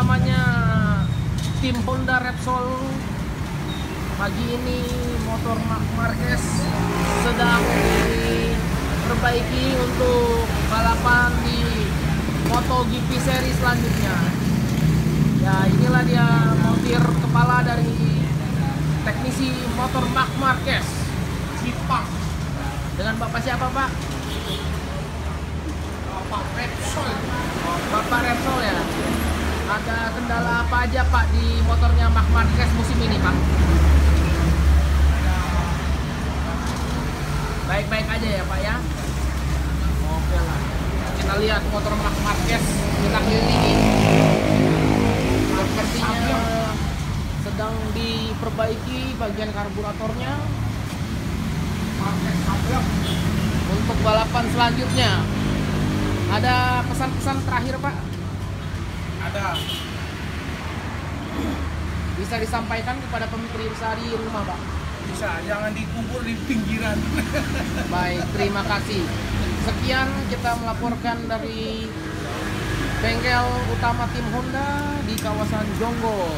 utamanya tim Honda Repsol. Pagi ini motor Marc Marquez sedang diperbaiki untuk balapan di MotoGP seri selanjutnya. Ya, inilah dia montir kepala dari teknisi motor Marc Marquez. Jepang. Dengan Bapak siapa, Pak? Bapak Repsol. Oh, Bapak Repsol ya. Ada kendala apa aja, Pak, di motornya Marc Marquez musim ini, Pak? Baik-baik aja ya, Pak ya. Oke lah. Kita lihat motor Marc Marquez kita kelilingi. Sepertinya sedang diperbaiki bagian karburatornya untuk balapan selanjutnya. Ada pesan-pesan terakhir, Pak? Ada. Bisa disampaikan kepada pemirsa di rumah, Pak? Bisa, jangan dikubur di pinggiran. Baik, terima kasih. Sekian kita melaporkan dari bengkel utama tim Honda di kawasan Jonggol.